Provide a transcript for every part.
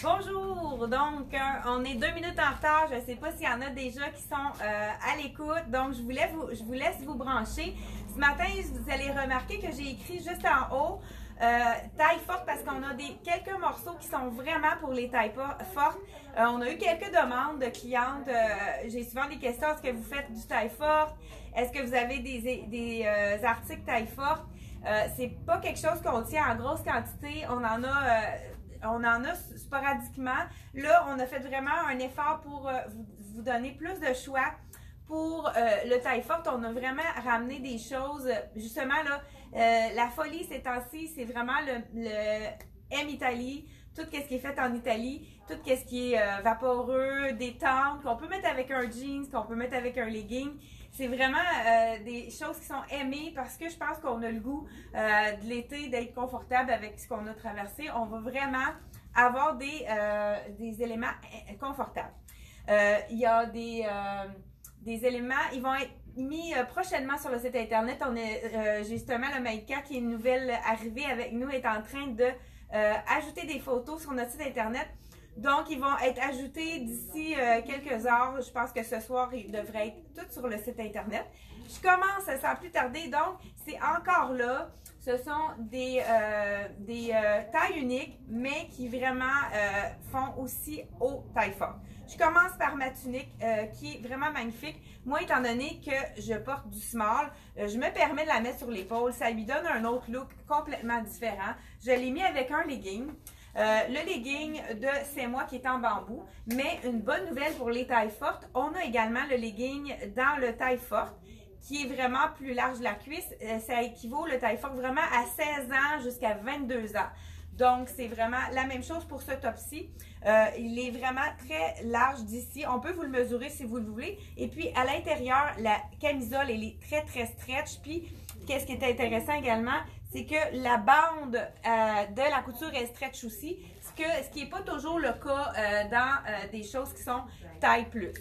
Bonjour! Donc, on est 2 minutes en retard. Je ne sais pas s'il y en a déjà qui sont à l'écoute. Donc, je vous laisse vous brancher. Ce matin, vous allez remarquer que j'ai écrit juste en haut taille forte parce qu'on a quelques morceaux qui sont vraiment pour les tailles fortes. On a eu quelques demandes de clientes. J'ai souvent des questions. Est-ce que vous faites du taille forte? Est-ce que vous avez des articles taille forte? C'est pas quelque chose qu'on tient en grosse quantité. On en a sporadiquement. Là, on a fait vraiment un effort pour vous donner plus de choix. Pour le taille forte, on a vraiment ramené des choses. Justement, là, la folie ces temps-ci, c'est vraiment le M Italie. Tout ce qui est fait en Italie, tout ce qui est vaporeux, détente, qu'on peut mettre avec un jeans, qu'on peut mettre avec un legging. C'est vraiment des choses qui sont aimées parce que je pense qu'on a le goût de l'été d'être confortable avec ce qu'on a traversé. On va vraiment avoir des éléments confortables. Il y a des éléments, ils vont être mis prochainement sur le site internet. Justement, le Maïka qui est une nouvelle arrivée avec nous est en train de ajouter des photos sur notre site internet. Donc, ils vont être ajoutés d'ici quelques heures. Je pense que ce soir, ils devraient être tous sur le site internet. Je commence sans plus tarder. Donc, c'est encore là. Ce sont des tailles uniques, mais qui vraiment font aussi aux tailles fortes. Je commence par ma tunique qui est vraiment magnifique. Moi, étant donné que je porte du small, je me permets de la mettre sur l'épaule. Ça lui donne un autre look complètement différent. Je l'ai mis avec un legging. Le legging de C'est moi qui est en bambou, mais une bonne nouvelle pour les tailles fortes, on a également le legging dans le taille forte qui est vraiment plus large de la cuisse. Ça équivaut le taille forte vraiment à 16 ans jusqu'à 22 ans. Donc, c'est vraiment la même chose pour ce top-ci. Il est vraiment très large d'ici. On peut vous le mesurer si vous le voulez. Et puis, à l'intérieur, la camisole, elle est très, très stretch. Puis, qu'est-ce qui est intéressant également, c'est que la bande de la couture est stretch aussi, ce qui n'est pas toujours le cas dans des choses qui sont taille plus,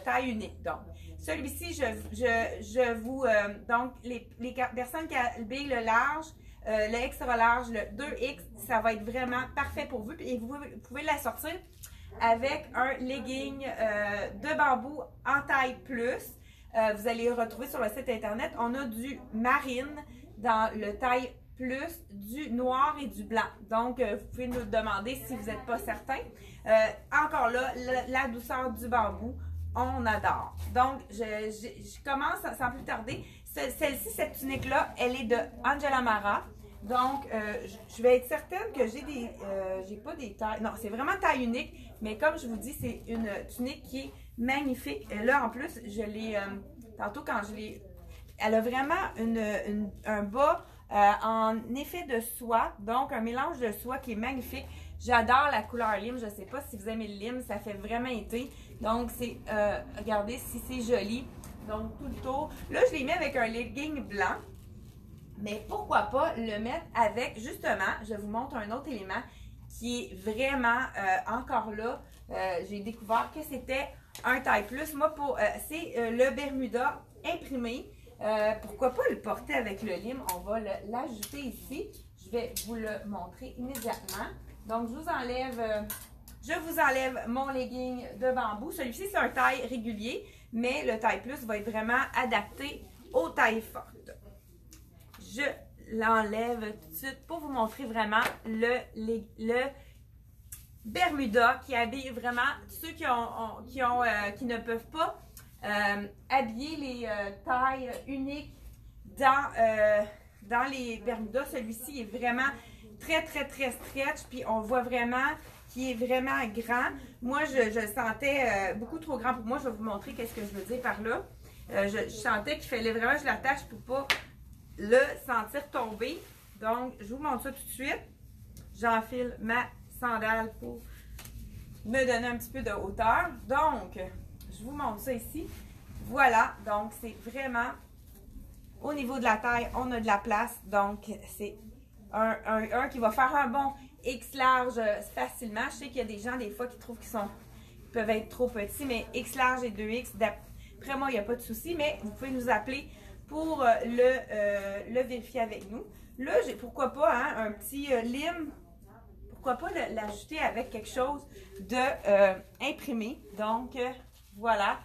taille unique. Donc, celui-ci, je vous... donc, les personnes qui habillent le large, le extra large, le 2X, ça va être vraiment parfait pour vous. Et vous pouvez l'assortir avec un legging de bambou en taille plus. Vous allez le retrouver sur le site internet. On a du marine dans le taille plus, du noir et du blanc. Donc, vous pouvez nous demander si vous n'êtes pas certain. Encore là, la douceur du bambou, on adore. Donc, je commence sans plus tarder. Celle-ci, cette tunique-là, elle est de Angela Mara. Donc, je vais être certaine que j'ai pas des tailles. Non, c'est vraiment taille unique. Mais comme je vous dis, c'est une tunique qui est magnifique. Et là, en plus, je l'ai... tantôt, quand je l'ai... Elle a vraiment un bas en effet de soie, donc un mélange de soie qui est magnifique. J'adore la couleur lime, je ne sais pas si vous aimez le lime, ça fait vraiment été. Donc, c'est, regardez si c'est joli. Donc, tout le tour. Là, je l'ai mis avec un legging blanc, mais pourquoi pas le mettre avec, justement, je vous montre un autre élément qui est vraiment encore là. J'ai découvert que c'était un taille plus. Moi, c'est le Bermuda imprimé. Pourquoi pas le porter avec le lime? On va l'ajouter ici. Je vais vous le montrer immédiatement. Donc, je vous enlève mon legging de bambou. Celui-ci, c'est un taille régulier, mais le taille plus va être vraiment adapté aux tailles fortes. Je l'enlève tout de suite pour vous montrer vraiment le Bermuda qui habille vraiment ceux qui ne peuvent pas habiller les tailles uniques dans les Bermudas. Celui-ci est vraiment très, très, très stretch. Puis on voit vraiment qu'il est vraiment grand. Moi, je le sentais beaucoup trop grand pour moi. Je vais vous montrer qu'est-ce que je veux dire par là. Je sentais qu'il fallait vraiment que je l'attache pour pas le sentir tomber. Donc, je vous montre ça tout de suite. J'enfile ma sandale pour me donner un petit peu de hauteur. Donc, je vous montre ça ici. Voilà, donc c'est vraiment au niveau de la taille, on a de la place. Donc, c'est un qui va faire un bon X large facilement. Je sais qu'il y a des gens, des fois, qui trouvent qu'ils peuvent être trop petits, mais X large et 2X, d'après moi, il n'y a pas de souci. Mais vous pouvez nous appeler pour le vérifier avec nous. Là, pourquoi pas hein, un petit lime pourquoi pas l'ajouter avec quelque chose de imprimé. Donc, voilà.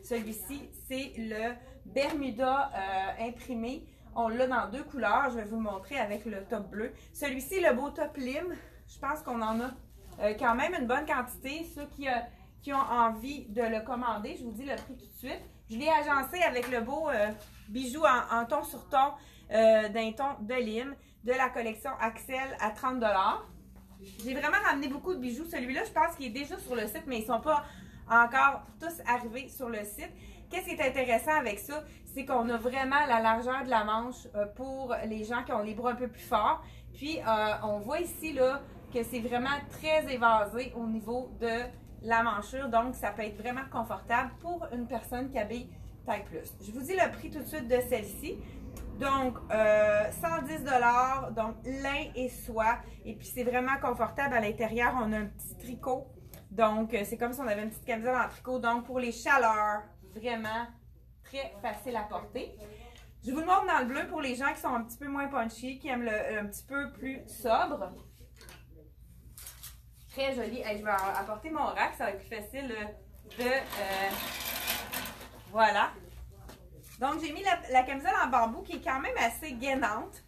Celui-ci, c'est le Bermuda imprimé. On l'a dans 2 couleurs. Je vais vous le montrer avec le top bleu. Celui-ci, le beau top lime. Je pense qu'on en a quand même une bonne quantité. Ceux qui ont envie de le commander, je vous dis le prix tout de suite. Je l'ai agencé avec le beau bijou en ton sur ton d'un ton de lime de la collection Axel à 30 $. J'ai vraiment ramené beaucoup de bijoux. Celui-là, je pense qu'il est déjà sur le site, mais ils ne sont pas encore tous arrivés sur le site. Qu'est-ce qui est intéressant avec ça? C'est qu'on a vraiment la largeur de la manche pour les gens qui ont les bras un peu plus forts. Puis, on voit ici là, que c'est vraiment très évasé au niveau de la manchure. Donc, ça peut être vraiment confortable pour une personne qui habille taille plus. Je vous dis le prix tout de suite de celle-ci. Donc, 110 $, donc lin et soie. Et puis, c'est vraiment confortable. À l'intérieur, on a un petit tricot. Donc, c'est comme si on avait une petite camisole en tricot. Donc, pour les chaleurs, vraiment très facile à porter. Je vous le montre dans le bleu pour les gens qui sont un petit peu moins punchy, qui aiment un petit peu plus sobre. Très joli. Hey, je vais apporter mon rack, ça va être plus facile voilà. Donc, j'ai mis la camisole en bambou qui est quand même assez gainante.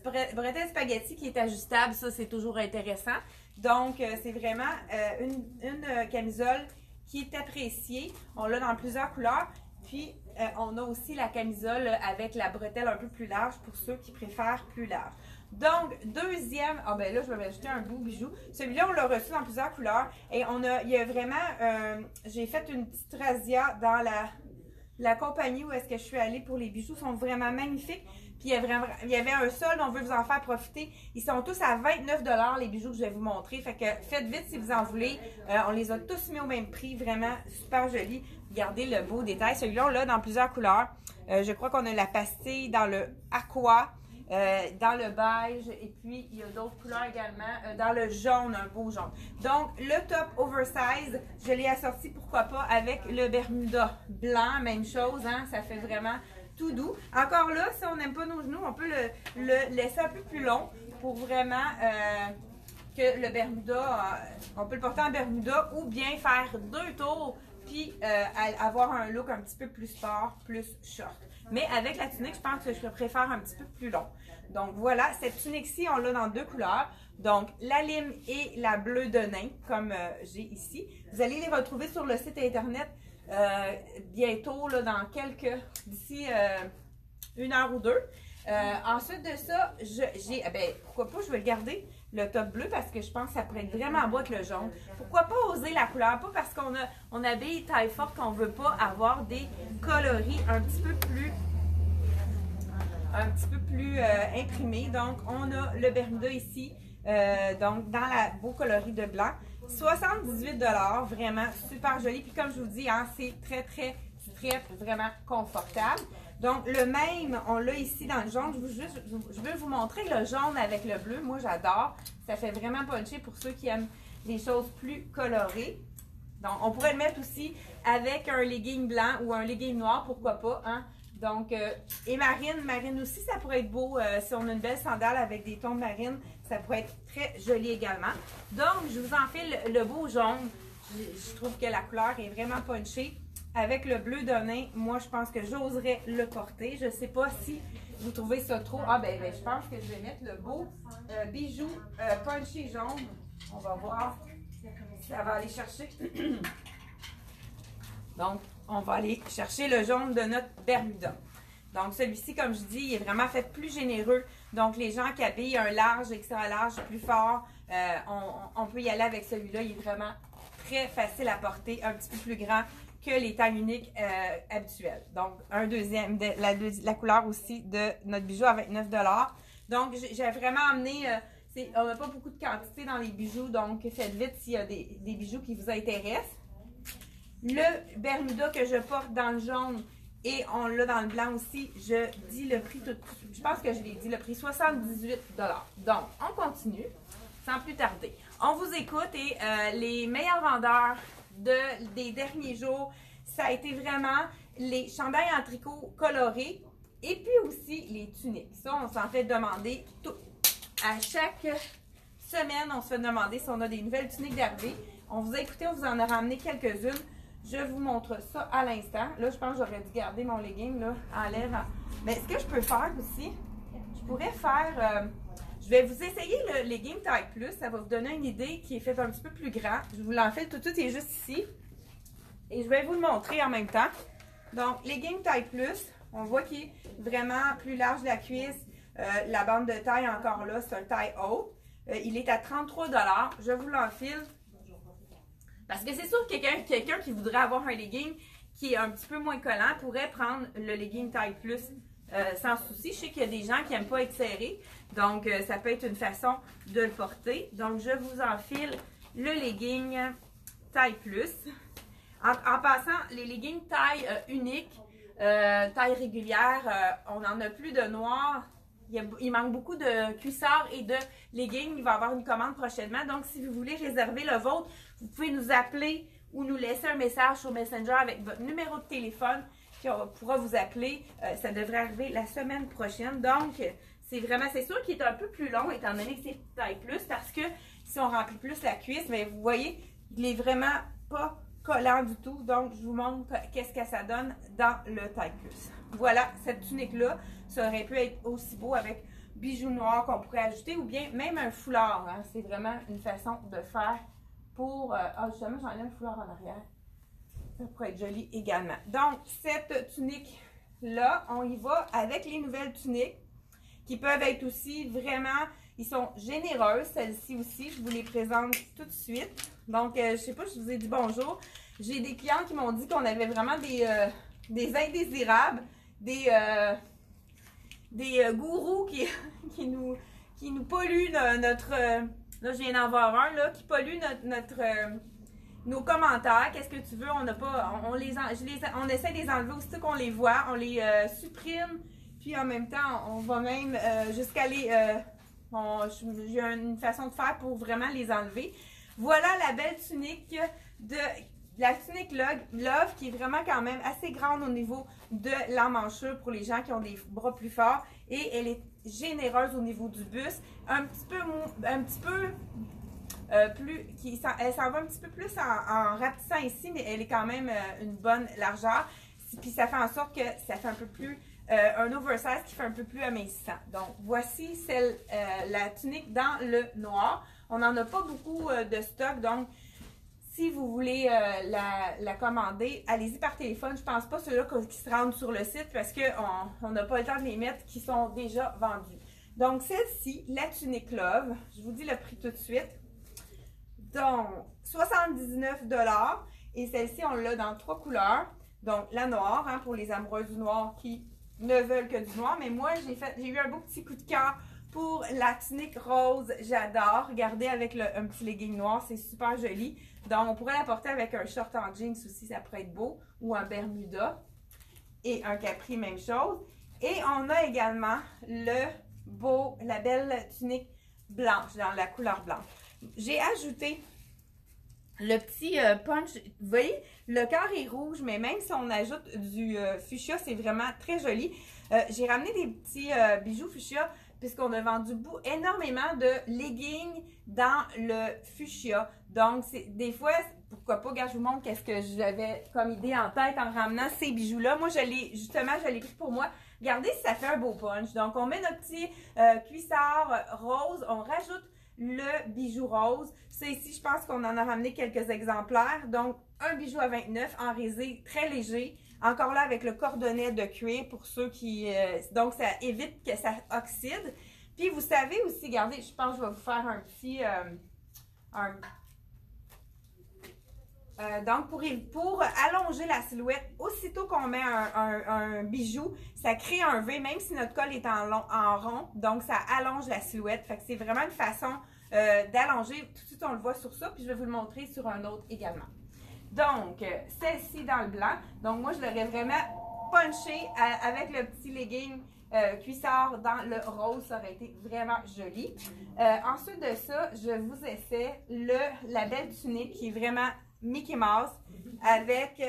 Bretelle spaghetti qui est ajustable, ça c'est toujours intéressant. Donc, c'est vraiment une camisole qui est appréciée. On l'a dans plusieurs couleurs. Puis, on a aussi la camisole avec la bretelle un peu plus large pour ceux qui préfèrent plus large. Donc, deuxième, ben là, je vais ajouter un beau bijou. Celui-là, on l'a reçu dans plusieurs couleurs. Et il y a vraiment, j'ai fait une petite razzia dans la compagnie où est-ce que je suis allée pour les bijoux. Ils sont vraiment magnifiques. Puis, il y avait un solde, on veut vous en faire profiter. Ils sont tous à 29 $, les bijoux que je vais vous montrer. Fait que faites vite si vous en voulez. On les a tous mis au même prix. Vraiment super jolis. Regardez le beau détail. Celui-là, on l'a dans plusieurs couleurs. Je crois qu'on a la pastille dans le aqua, dans le beige. Et puis, il y a d'autres couleurs également. Dans le jaune, un beau jaune. Donc, le top oversize, je l'ai assorti, pourquoi pas, avec le Bermuda blanc. Même chose, hein. Ça fait vraiment tout doux. Encore là, si on n'aime pas nos genoux, on peut le laisser un peu plus long pour vraiment que le Bermuda, on peut le porter en Bermuda ou bien faire 2 tours puis avoir un look un petit peu plus sport, plus short. Mais avec la tunique, je pense que je préfère un petit peu plus long. Donc voilà, cette tunique-ci, on l'a dans 2 couleurs. Donc la lime et la bleue de nain, comme j'ai ici. Vous allez les retrouver sur le site internet bientôt, là, d'ici 1 heure ou 2. Ensuite de ça, pourquoi pas, je vais le garder, le top bleu, parce que je pense que ça pourrait être vraiment beau avec le jaune. Pourquoi pas oser la couleur? Pas parce qu'on habille taille forte qu'on veut pas avoir des coloris un petit peu plus imprimés. Donc, on a le Bermuda ici, donc dans la beau coloris de blanc. 78 $, vraiment super joli. Puis comme je vous dis, hein, c'est très, très strip, vraiment confortable. Donc, le même, on l'a ici dans le jaune. Je veux vous montrer le jaune avec le bleu. Moi, j'adore. Ça fait vraiment punché pour ceux qui aiment les choses plus colorées. Donc, on pourrait le mettre aussi avec un legging blanc ou un legging noir, pourquoi pas, hein? Donc, et marine aussi, ça pourrait être beau si on a une belle sandale avec des tons marine, ça pourrait être très joli également. Donc, je vous en fais le beau jaune. Je trouve que la couleur est vraiment punchée. Avec le bleu de nain, moi, je pense que j'oserais le porter. Je ne sais pas si vous trouvez ça trop. Ah, ben, je pense que je vais mettre le beau bijou punché jaune. On va voir. Ça va aller chercher. Donc, on va aller chercher le jaune de notre Bermuda. Donc, celui-ci, comme je dis, il est vraiment fait plus généreux. Donc, les gens qui habillent un large, extra large, plus fort, on peut y aller avec celui-là. Il est vraiment très facile à porter, un petit peu plus grand que les tailles uniques habituelles. Donc, un deuxième, la couleur aussi de notre bijou à 29 $. Donc, j'ai vraiment amené, on n'a pas beaucoup de quantité dans les bijoux, donc faites vite s'il y a des bijoux qui vous intéressent. Le Bermuda que je porte dans le jaune et on l'a dans le blanc aussi, je dis le prix tout de suite. Je pense que je l'ai dit, le prix 78 $. Donc, on continue sans plus tarder. On vous écoute et les meilleurs vendeurs des derniers jours, ça a été vraiment les chandails en tricot colorés et puis aussi les tuniques. Ça, on s'en fait demander tout. À chaque semaine, on se fait demander si on a des nouvelles tuniques d'arrivée. On vous a écouté, on vous en a ramené quelques-unes. Je vous montre ça à l'instant. Là, je pense que j'aurais dû garder mon legging là, en l'air. Mais ce que je peux faire aussi, je pourrais faire... je vais vous essayer le legging taille plus. Ça va vous donner une idée qui est faite un petit peu plus grand. Je vous l'enfile tout de suite, il est juste ici. Et je vais vous le montrer en même temps. Donc, legging taille plus, on voit qu'il est vraiment plus large de la cuisse. La bande de taille encore là, c'est un taille haute. Il est à 33 $. Je vous l'enfile. Parce que c'est sûr que quelqu'un qui voudrait avoir un legging qui est un petit peu moins collant pourrait prendre le legging taille plus sans souci. Je sais qu'il y a des gens qui n'aiment pas être serrés. Donc, ça peut être une façon de le porter. Donc, je vous enfile le legging taille plus. En passant, les leggings taille unique, taille régulière, on n'en a plus de noir. Il manque beaucoup de cuissards et de leggings. Il va y avoir une commande prochainement. Donc, si vous voulez réserver le vôtre, vous pouvez nous appeler ou nous laisser un message sur Messenger avec votre numéro de téléphone. Puis on pourra vous appeler. Ça devrait arriver la semaine prochaine. Donc, c'est sûr qu'il est un peu plus long étant donné que c'est taille plus parce que si on remplit plus la cuisse, mais vous voyez, il est vraiment pas collant du tout. Donc, je vous montre qu'est-ce que ça donne dans le taille plus. Voilà, cette tunique-là, ça aurait pu être aussi beau avec bijoux noirs qu'on pourrait ajouter ou bien même un foulard. Hein. C'est vraiment une façon de faire pour... justement, j'enlève le foulard en arrière. Ça pourrait être joli également. Donc, cette tunique-là, on y va avec les nouvelles tuniques qui peuvent être aussi vraiment... Ils sont généreuses, celles-ci aussi. Je vous les présente tout de suite. Donc, je ne sais pas, je vous ai dit bonjour. J'ai des clients qui m'ont dit qu'on avait vraiment des indésirables, des gourous qui nous polluent notre... là, je viens d'en voir un, là, qui pollue nos commentaires. Qu'est-ce que tu veux? On n'a pas... On essaie de les enlever aussitôt qu'on les voit. On les supprime. Puis, en même temps, on va même jusqu'à les... j'ai une façon de faire pour vraiment les enlever. Voilà la belle tunique de la tunique Love qui est vraiment quand même assez grande au niveau de l'emmanchure pour les gens qui ont des bras plus forts. Et elle est généreuse au niveau du buste. Un petit peu plus... elle s'en va un petit peu plus en rapetissant ici, mais elle est quand même une bonne largeur. Puis ça fait en sorte que ça fait un peu plus... un oversize qui fait un peu plus amincissant. Donc, voici la tunique dans le noir. On n'en a pas beaucoup de stock, donc si vous voulez la commander, allez-y par téléphone. Je ne pense pas ceux-là qui se rendent sur le site parce qu'on n'a pas le temps de les mettre qui sont déjà vendus. Donc, celle-ci, la tunique Love, je vous dis le prix tout de suite. Donc, 79 $. Et celle-ci, on l'a dans 3 couleurs. Donc, la noire, hein, pour les amoureux du noir qui ne veulent que du noir, mais moi j'ai eu un beau petit coup de cœur pour la tunique rose. J'adore. Regardez avec un petit legging noir, c'est super joli. Donc on pourrait la porter avec un short en jeans aussi, ça pourrait être beau, ou un bermuda et un capri, même chose. Et on a également la belle tunique blanche dans la couleur blanche. J'ai ajouté le petit punch, vous voyez, le cœur est rouge, mais même si on ajoute du fuchsia, c'est vraiment très joli. J'ai ramené des petits bijoux fuchsia, puisqu'on a vendu énormément de leggings dans le fuchsia. Donc, des fois, pourquoi pas, regarde, je vous montre qu'est-ce que j'avais comme idée en tête en ramenant ces bijoux-là. Moi, je l'ai pris pour moi. Regardez si ça fait un beau punch. Donc, on met notre petit cuissard rose, on rajoute le bijou rose. Ça ici, je pense qu'on en a ramené quelques exemplaires. Donc, un bijou à 29 en résé très léger. Encore là, avec le cordonnet de cuir pour ceux qui... donc, ça évite que ça oxyde. Puis, vous savez aussi, regardez, je pense que je vais vous faire un petit... donc, pour allonger la silhouette, aussitôt qu'on met un bijou, ça crée un V, même si notre col est en rond. Donc, ça allonge la silhouette. Fait que c'est vraiment une façon d'allonger. Tout de suite, on le voit sur ça, puis je vais vous le montrer sur un autre également. Donc, celle-ci dans le blanc. Donc, moi, je l'aurais vraiment punché avec le petit legging cuissard dans le rose. Ça aurait été vraiment joli. Ensuite de ça, je vous essaie la belle tunique qui est vraiment Mickey Mouse avec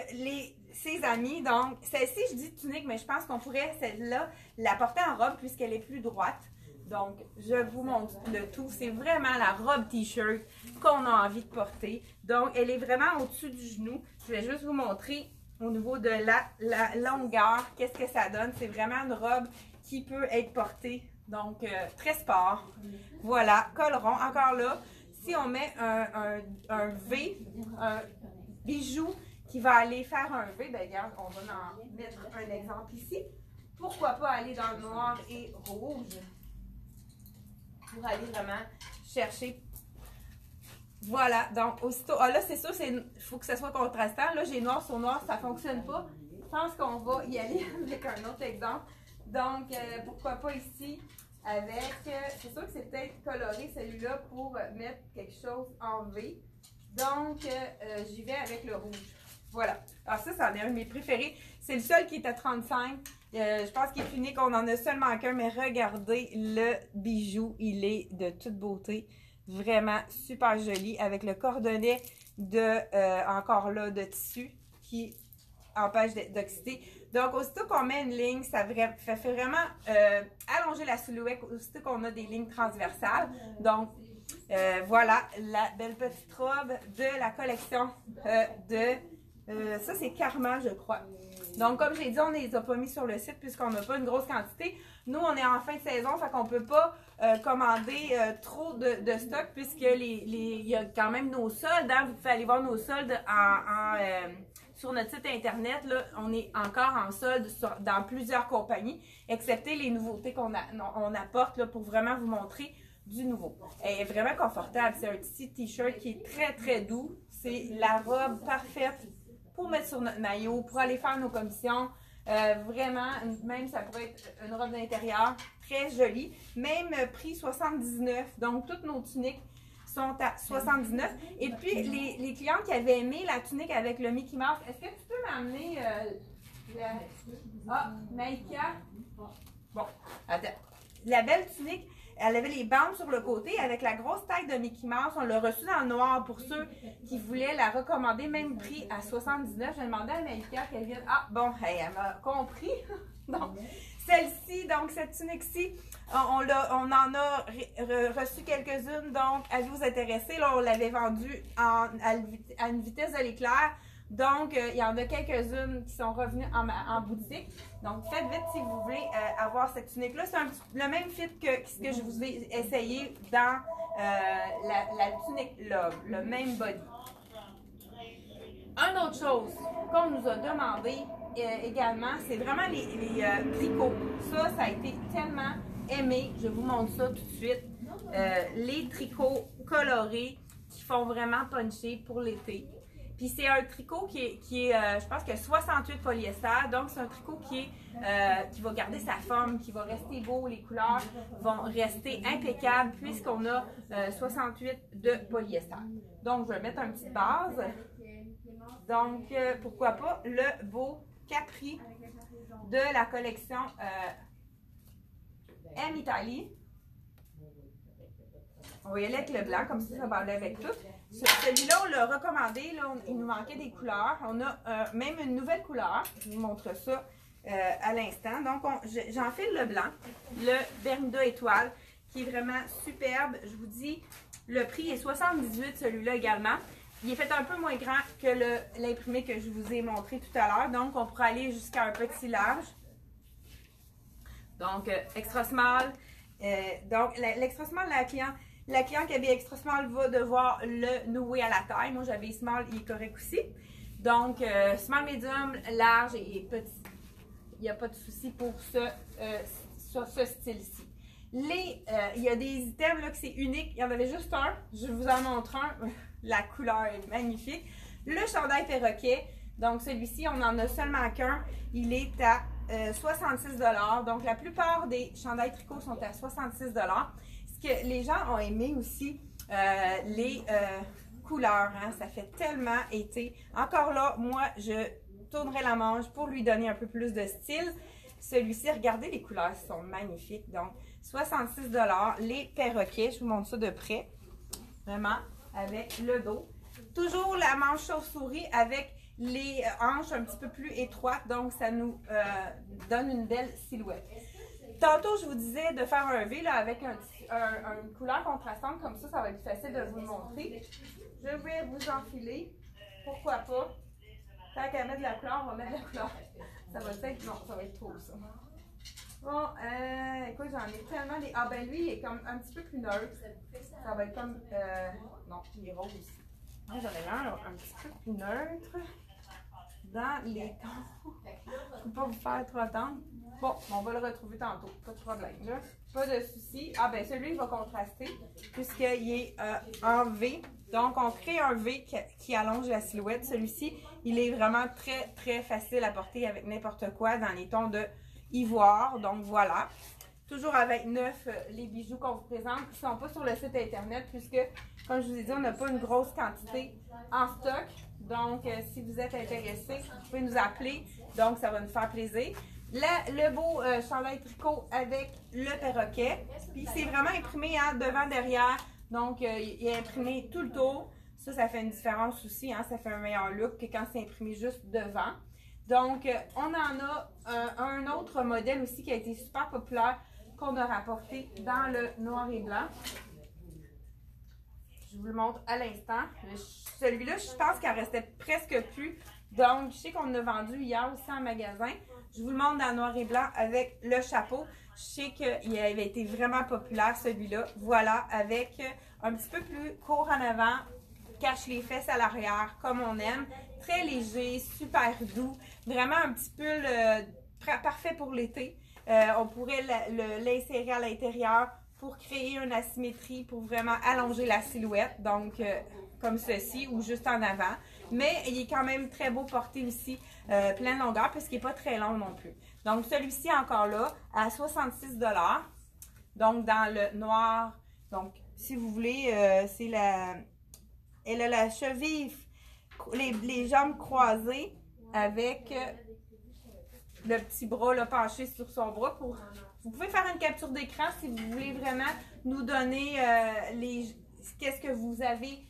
ses amis. Donc, celle-ci, je dis tunique, mais je pense qu'on pourrait, celle-là, la porter en robe puisqu'elle est plus droite. Donc, je vous montre le tout. C'est vraiment la robe t-shirt qu'on a envie de porter. Donc, elle est vraiment au-dessus du genou. Je vais juste vous montrer au niveau de la longueur, qu'est-ce que ça donne. C'est vraiment une robe qui peut être portée. Donc, très sport. Voilà, col rond. Encore là, si on met un V, un bijou qui va aller faire un V, ben regarde, on va en mettre un exemple ici. Pourquoi pas aller dans le noir et rouge pour aller vraiment chercher. Voilà, donc aussitôt, là c'est sûr, il faut que ça soit contrastant. Là j'ai noir sur noir, ça ne fonctionne pas. Je pense qu'on va y aller avec un autre exemple. Donc pourquoi pas ici avec, c'est sûr que c'est peut-être coloré celui-là pour mettre quelque chose en V. Donc j'y vais avec le rouge. Voilà. Alors ça, c'en est un de mes préférés. C'est le seul qui est à 35. Je pense qu'il est unique. On en a seulement qu'un, mais regardez le bijou. Il est de toute beauté. Vraiment super joli. Avec le cordonnet encore là, de tissu qui empêche d'oxyder. Donc, aussitôt qu'on met une ligne, ça fait vraiment allonger la silhouette. Aussitôt qu'on a des lignes transversales. Donc, voilà la belle petite robe de la collection ça, c'est Karma, je crois. Donc, comme j'ai dit, on ne les a pas mis sur le site puisqu'on n'a pas une grosse quantité. Nous, on est en fin de saison, fait qu'on ne peut pas commander trop de stock puisque il y a quand même nos soldes. Hein? Vous pouvez aller voir nos soldes sur notre site internet. Là, on est encore en solde dans plusieurs compagnies, excepté les nouveautés qu'on apporte là, pour vraiment vous montrer du nouveau. Elle est vraiment confortable. C'est un petit t-shirt qui est très, très doux. C'est la robe parfaite pour mettre sur notre maillot, pour aller faire nos commissions. Vraiment, même ça pourrait être une robe d'intérieur très jolie. Même prix 79. Donc, toutes nos tuniques sont à 79. Et puis, les clients qui avaient aimé la tunique avec le Mickey Mouse, est-ce que tu peux m'amener Maïka? Bon, attends. La belle tunique, elle avait les bandes sur le côté avec la grosse tête de Mickey Mouse. On l'a reçue dans le noir pour ceux qui voulaient la recommander, même prix à 79. J'ai demandé à Maïka qu'elle vienne. Ah, bon, hey, elle m'a compris. Donc, celle-ci, donc cette tunique-ci, on en a reçu quelques-unes. Donc, à vous intéresser, là, on l'avait vendue à une vitesse de l'éclair. Donc, il y en a quelques-unes qui sont revenues en boutique. Donc, faites vite si vous voulez avoir cette tunique-là. C'est le même fit que ce que je vous ai essayé dans la tunique Love, le même body. Une autre chose qu'on nous a demandé également, c'est vraiment les tricots. Ça a été tellement aimé. Je vous montre ça tout de suite. Les tricots colorés qui font vraiment puncher pour l'été. Puis c'est un tricot qui est je pense que 68 polyester. Donc c'est un tricot qui va garder sa forme, qui va rester beau. Les couleurs vont rester impeccables puisqu'on a 68 de polyester. Donc je vais mettre une petite base. Donc pourquoi pas le beau Capri de la collection M Italie. On va y aller avec le blanc, comme ça va aller avec tout. Celui-là, on l'a recommandé. Là, il nous manquait des couleurs. On a même une nouvelle couleur. Je vous montre ça à l'instant. Donc, j'enfile le blanc, le Bermuda étoile, qui est vraiment superbe. Je vous dis, le prix est 78, celui-là également. Il est fait un peu moins grand que l'imprimé que je vous ai montré tout à l'heure. Donc, on pourra aller jusqu'à un petit large. Donc, extra small. Donc, l'extra small, la cliente qui avait extra small va devoir le nouer à la taille. Moi, j'avais small, il est correct aussi. Donc, small, medium, large et petit. Il n'y a pas de souci pour ce style-ci. Il y a des items là que c'est unique. Il y en avait juste un. Je vous en montre un. La couleur est magnifique. Le chandail perroquet. Donc, celui-ci, on n'en a seulement qu'un. Il est à 66 $. Donc, la plupart des chandails tricot sont à 66 $. Ce que les gens ont aimé aussi, les couleurs. Hein, ça fait tellement été. Encore là, moi, je tournerai la manche pour lui donner un peu plus de style. Celui-ci, regardez, les couleurs sont magnifiques. Donc, 66 $. Les perroquets, je vous montre ça de près. Vraiment, avec le dos. Toujours la manche chauve-souris avec les hanches un petit peu plus étroites. Donc, ça nous donne une belle silhouette. Tantôt, je vous disais de faire un V là, avec une couleur contrastante, comme ça va être plus facile de vous le montrer. Je vais vous enfiler, pourquoi pas. Tant qu'à mettre de la couleur, on va mettre de la couleur. Ça va être, non, ça va être trop ça. Bon, écoute, j'en ai tellement des... Ah ben lui, il est comme un petit peu plus neutre. Ça va être comme... non, il est rose aussi. Moi, j'en ai un petit peu plus neutre. Dans les tons. Je ne peux pas vous faire trop attendre. Bon, on va le retrouver tantôt. Pas de problème, là. Pas de souci. Ah ben celui, il va contraster puisqu'il est en V. Donc, on crée un V qui allonge la silhouette. Celui-ci, il est vraiment très, très facile à porter avec n'importe quoi dans les tons de ivoire. Donc, voilà. Toujours avec neuf les bijoux qu'on vous présente qui ne sont pas sur le site internet puisque, comme je vous ai dit, on n'a pas une grosse quantité en stock. Donc, si vous êtes intéressé, vous pouvez nous appeler. Donc, ça va nous faire plaisir. Le beau chandail tricot avec le perroquet. Puis, c'est vraiment imprimé hein, devant, derrière. Donc, il est imprimé tout le tour. Ça fait une différence aussi. Hein, ça fait un meilleur look que quand c'est imprimé juste devant. Donc, on en a un autre modèle aussi qui a été super populaire qu'on a rapporté dans le noir et blanc. Je vous le montre à l'instant. Celui-là, je pense qu'il en restait presque plus. Donc, je sais qu'on l'a vendu hier aussi en magasin. Je vous le montre dans le noir et blanc avec le chapeau. Je sais qu'il avait été vraiment populaire celui-là. Voilà, avec un petit peu plus court en avant, cache les fesses à l'arrière, comme on aime. Très léger, super doux. Vraiment un petit pull parfait pour l'été. On pourrait l'insérer à l'intérieur pour créer une asymétrie, pour vraiment allonger la silhouette. Donc, comme ceci ou juste en avant. Mais il est quand même très beau porté aussi, pleine longueur, puisqu'il n'est pas très long non plus. Donc, celui-ci encore là, à 66 $. Donc, dans le noir. Donc, si vous voulez, c'est la... Elle a la cheville, les jambes croisées avec le petit bras là, penché sur son bras. Vous pouvez faire une capture d'écran si vous voulez vraiment nous donner qu'est-ce que vous avez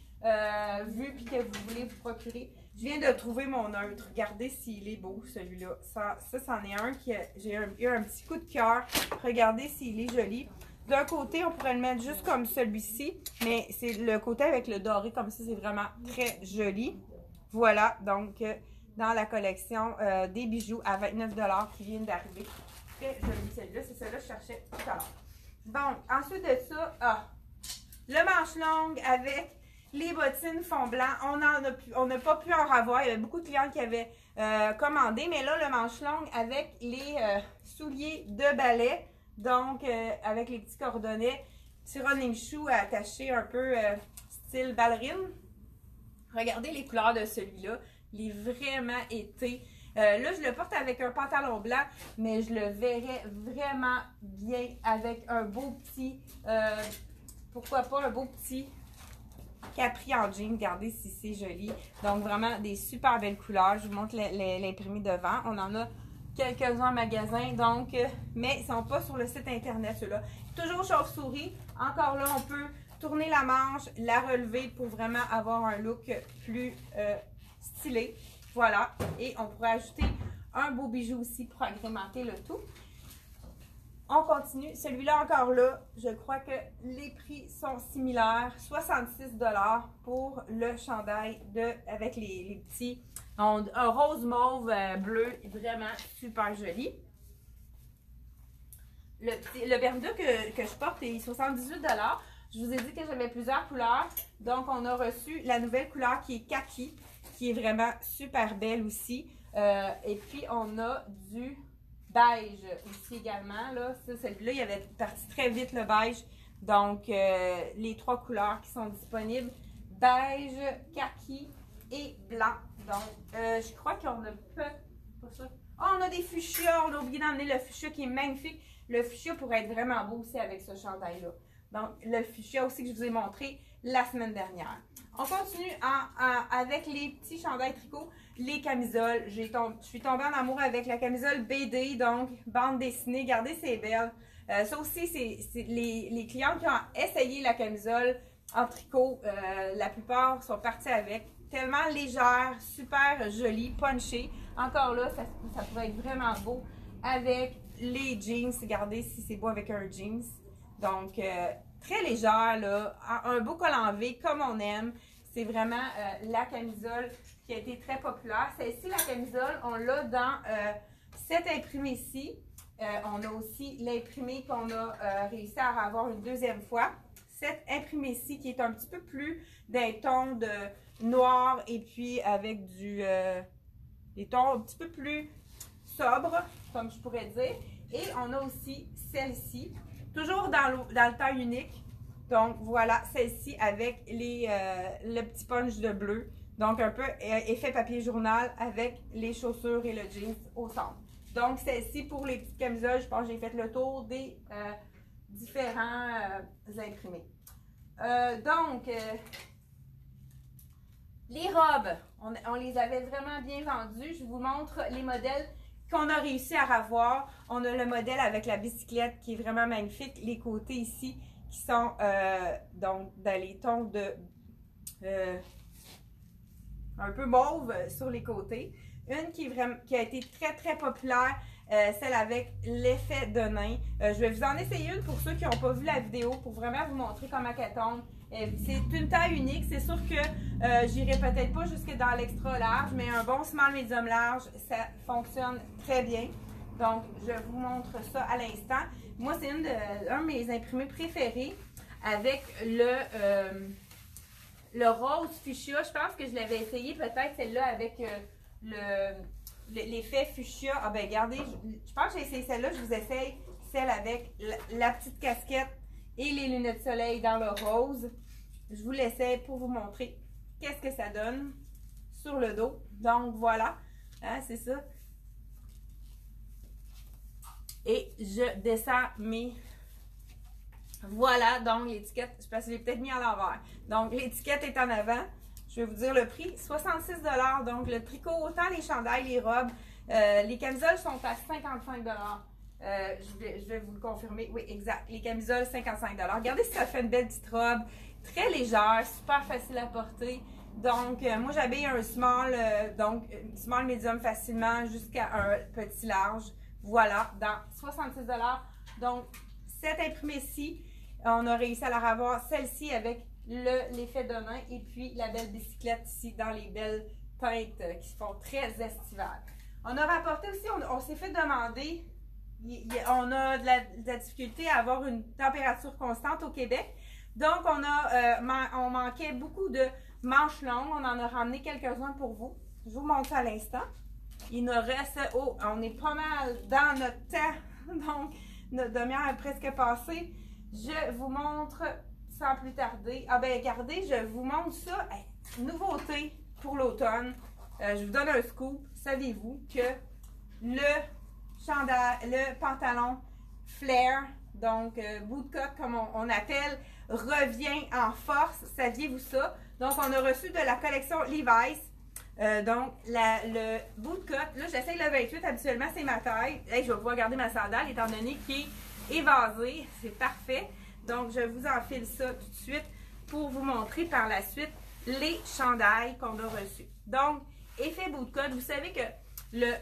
vu et que vous voulez vous procurer. Je viens de trouver mon neutre. Regardez s'il est beau, celui-là. Ça c'en est un qui j'ai eu un petit coup de cœur. Regardez s'il est joli. D'un côté, on pourrait le mettre juste comme celui-ci, mais c'est le côté avec le doré comme ça, c'est vraiment très joli. Voilà, donc dans la collection des bijoux à 29 $ qui viennent d'arriver. Très joli celui-là, c'est celui-là que je cherchais tout à l'heure. Donc, ensuite de ça, le manche longue avec les bottines fond blanc. On n'a pas pu en avoir. Il y avait beaucoup de clients qui avaient commandé, mais là, le manche longue avec les souliers de ballet. Donc, avec les petits cordonnets, petit running shoe attaché un peu style ballerine. Regardez les couleurs de celui-là. Il est vraiment été. Là, je le porte avec un pantalon blanc, mais je le verrais vraiment bien avec un beau petit, pourquoi pas un beau petit capri en jean. Regardez si c'est joli. Donc, vraiment des super belles couleurs. Je vous montre l'imprimé devant. On en a quelques-uns en magasin, donc, mais ils ne sont pas sur le site internet, ceux-là. Toujours chauve-souris. Encore là, on peut tourner la manche, la relever pour vraiment avoir un look plus stylé. Voilà. Et on pourrait ajouter un beau bijou aussi pour agrémenter le tout. On continue. Celui-là, encore là, je crois que les prix sont similaires. 66 $ pour le chandail avec les petits... Un rose mauve bleu, vraiment super joli. Le Bermuda que je porte est 78 $. Je vous ai dit que j'avais plusieurs couleurs. Donc, on a reçu la nouvelle couleur qui est kaki, qui est vraiment super belle aussi. Et puis, on a du beige aussi également. Là, celui-là, il avait parti très vite le beige. Donc, les trois couleurs qui sont disponibles, beige, kaki et blanc. Donc, je crois qu'on a pas ça. Oh, on a des fuchsias. On a oublié d'emmener le fuchsia qui est magnifique. Le fuchsia pourrait être vraiment beau aussi avec ce chandail-là. Donc, le fuchsia aussi que je vous ai montré la semaine dernière. On continue avec les petits chandails tricot, les camisoles. Je suis tombée en amour avec la camisole BD, donc bande dessinée. Regardez, c'est belle. Ça aussi, c'est les clients qui ont essayé la camisole en tricot, la plupart sont partis avec. Tellement légère, super jolie, punchée. Encore là, ça pourrait être vraiment beau avec les jeans, regardez si c'est beau avec un jeans. Donc, très légère, là, un beau col en V comme on aime. C'est vraiment la camisole qui a été très populaire. Celle-ci, la camisole, on l'a dans cette imprimée-ci. On a aussi l'imprimé qu'on a réussi à avoir une deuxième fois. Cette imprimée-ci qui est un petit peu plus d'un ton de noir et puis avec des tons un petit peu plus sobres, comme je pourrais dire. Et on a aussi celle-ci, toujours dans le temps unique. Donc voilà, celle-ci avec le petit punch de bleu. Donc un peu effet papier journal avec les chaussures et le jeans au centre. Donc celle-ci pour les petites camisoles, je pense que j'ai fait le tour des différents imprimés. Les robes, on les avait vraiment bien vendues. Je vous montre les modèles qu'on a réussi à avoir. On a le modèle avec la bicyclette qui est vraiment magnifique. Les côtés ici qui sont donc dans les tons de un peu mauve sur les côtés. Une qui a été très très populaire, celle avec l'effet de nain. Je vais vous en essayer une pour ceux qui n'ont pas vu la vidéo pour vraiment vous montrer comment elle tombe. C'est une taille unique. C'est sûr que j'irai peut-être pas jusque dans l'extra large, mais un bon small medium large, ça fonctionne très bien. Donc, je vous montre ça à l'instant. Moi, c'est un de mes imprimés préférés avec le rose fuchsia. Je pense que je l'avais essayé peut-être celle-là avec l'effet fuchsia. Ah ben regardez, je pense que j'ai essayé celle-là. Je vous essaye celle avec la petite casquette et les lunettes de soleil dans le rose. Je vous l'essaye pour vous montrer qu'est-ce que ça donne sur le dos. Donc voilà, hein, c'est ça. Et je descends mes... Voilà, donc l'étiquette, je pense que je l'ai peut-être mis à l'envers. Donc l'étiquette est en avant. Je vais vous dire le prix, 66 $. Donc le tricot, autant les chandails, les robes, les camisoles sont à 55 $. Je vais vous le confirmer. Oui, exact. Les camisoles, 55 $. Regardez si ça fait une belle petite robe, très légère, super facile à porter. Donc, moi, j'habille un small, small medium facilement jusqu'à un petit large. Voilà, dans 66 $. Donc, cette imprimée-ci, on a réussi à la revoir. Celle-ci avec l'effet de nain et puis la belle bicyclette ici dans les belles teintes qui se font très estivales. On a rapporté aussi, on s'est fait demander, on a de la difficulté à avoir une température constante au Québec. Donc, on manquait beaucoup de manches longues. On en a ramené quelques-uns pour vous. Je vous montre ça à l'instant. Il nous reste, on est pas mal dans notre temps. Donc, notre demi-heure est presque passée. Je vous montre sans plus tarder. Ah ben regardez, je vous montre ça. Hey, nouveauté pour l'automne. Je vous donne un scoop. Saviez-vous que le pantalon flare, donc bootcut comme on appelle, revient en force. Saviez-vous ça? Donc on a reçu de la collection Levi's. Donc le bootcut, là j'essaye le 28, habituellement c'est ma taille. Hey, je vais pouvoir garder ma sandale étant donné qu'il est évasé. C'est parfait. Donc je vous enfile ça tout de suite pour vous montrer par la suite les chandails qu'on a reçus. Donc effet bootcut, vous savez que le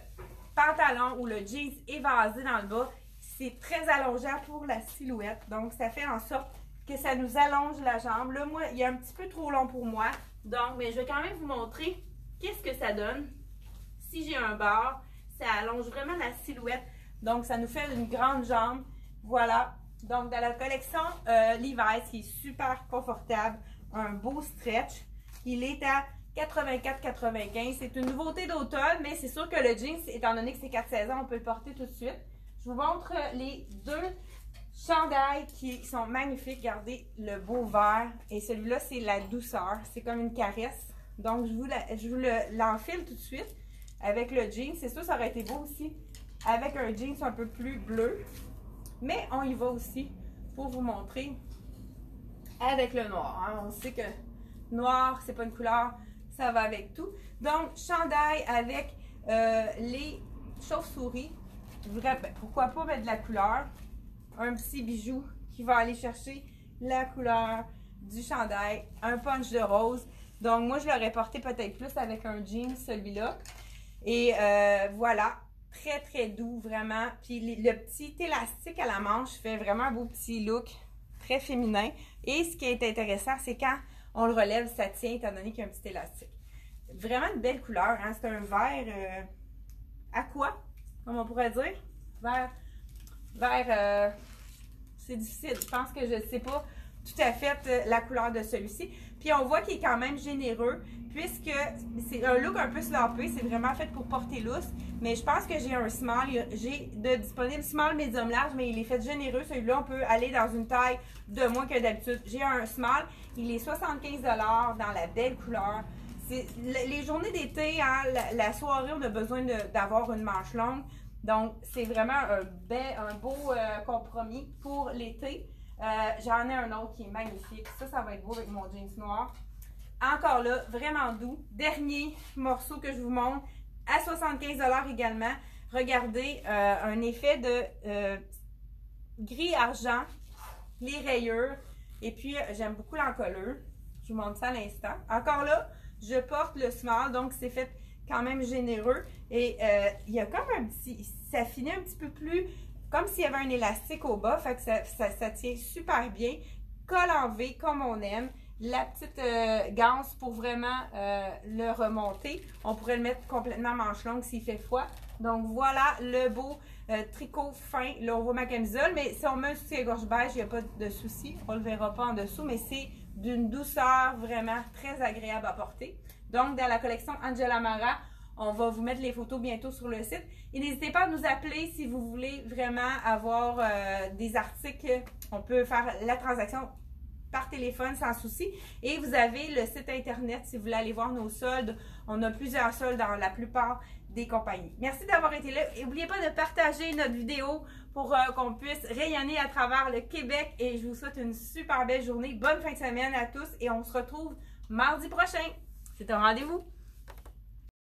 pantalon ou le jeans évasé dans le bas, c'est très allongeant pour la silhouette. Donc, ça fait en sorte que ça nous allonge la jambe. Là, moi, il est un petit peu trop long pour moi. Donc, mais je vais quand même vous montrer qu'est-ce que ça donne. Si j'ai un bord, ça allonge vraiment la silhouette. Donc, ça nous fait une grande jambe. Voilà. Donc, dans la collection Levi's, qui est super confortable, un beau stretch. Il est à 84,95. C'est une nouveauté d'automne, mais c'est sûr que le jeans, étant donné que c'est 4 saisons, on peut le porter tout de suite. Je vous montre les deux chandails qui sont magnifiques. Regardez le beau vert. Et celui-là, c'est la douceur. C'est comme une caresse. Donc, je vous l'enfile tout de suite avec le jeans. C'est sûr, ça aurait été beau aussi avec un jeans un peu plus bleu. Mais on y va aussi pour vous montrer avec le noir. Hein. On sait que noir, c'est pas une couleur. Ça va avec tout. Donc, chandail avec les chauves-souris. Pourquoi pas mettre de la couleur? Un petit bijou qui va aller chercher la couleur du chandail. Un punch de rose. Donc, moi, je l'aurais porté peut-être plus avec un jean, celui-là. Et voilà. Très, très doux, vraiment. Puis le petit élastique à la manche fait vraiment un beau petit look très féminin. Et ce qui est intéressant, c'est quand on le relève, ça tient étant donné qu'il y a un petit élastique. Vraiment une belle couleur, hein? C'est un vert aqua, comme on pourrait dire. Vert, c'est difficile. Je pense que je ne sais pas tout à fait la couleur de celui-ci. Puis on voit qu'il est quand même généreux, puisque c'est un look un peu slappé. C'est vraiment fait pour porter lousse. Mais je pense que j'ai un small. J'ai de disponible small, médium, large, mais il est fait généreux. Celui-là, on peut aller dans une taille de moins que d'habitude. J'ai un small. Il est 75$ dans la belle couleur. Les journées d'été, hein, la soirée, on a besoin d'avoir une manche longue. Donc, c'est vraiment un beau compromis pour l'été. J'en ai un autre qui est magnifique. Ça va être beau avec mon jeans noir. Encore là, vraiment doux. Dernier morceau que je vous montre, à 75$ également. Regardez, un effet de gris-argent, les rayures. Et puis, j'aime beaucoup l'encolure. Je vous montre ça à l'instant. Encore là, je porte le small, donc c'est fait quand même généreux. Et il y a comme un petit... Ça finit un petit peu plus... Comme s'il y avait un élastique au bas. Fait que ça tient super bien. Col en V, comme on aime. La petite ganse pour vraiment le remonter. On pourrait le mettre complètement manche longue s'il fait froid. Donc voilà le beau tricot fin. Là, on voit ma camisole, mais si on met un soutien-gorge beige, il n'y a pas de souci. On ne le verra pas en dessous, mais c'est d'une douceur vraiment très agréable à porter. Donc, dans la collection Angela Mara, on va vous mettre les photos bientôt sur le site. Et n'hésitez pas à nous appeler si vous voulez vraiment avoir des articles. On peut faire la transaction par téléphone sans souci. Et vous avez le site internet si vous voulez aller voir nos soldes. On a plusieurs soldes dans la plupart des compagnies. Merci d'avoir été là. Et n'oubliez pas de partager notre vidéo pour qu'on puisse rayonner à travers le Québec. Et je vous souhaite une super belle journée. Bonne fin de semaine à tous et on se retrouve mardi prochain. C'est un rendez-vous.